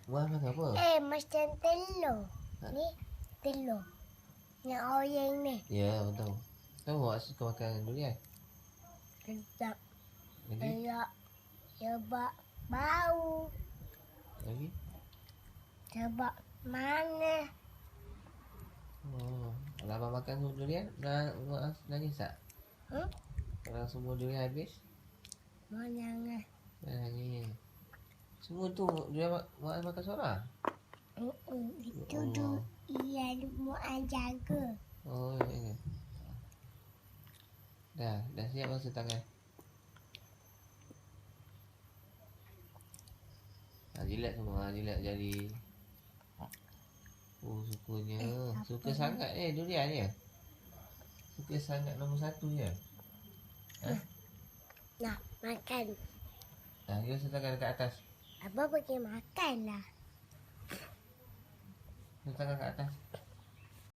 Muaz makan apa? Macam telur. Ha? Ni telur. Yang oranye ni. Ya, betul. Tahu awak suka makan durian? Sedap. Lagi? Elak. Sebab bau. Lagi? Sebab manis. Oh, kalau abang makan semua durian, Muaz nangis tak? Kalau semua durian habis, Menangis. nangis. Semua tu durian Muaz makan seorang? Itu Allah. durian Muaz jaga. Oh, ya. Dah siap basuh tangan. Jilat semua, jilat jari. Oh, sukanya. Suka sangat durian je. Suka sangat nombor 1 je. Ha? Nak makan. Dia basuh tangan dekat atas. Abang pergi makan lah. Basuh tangan kat atas.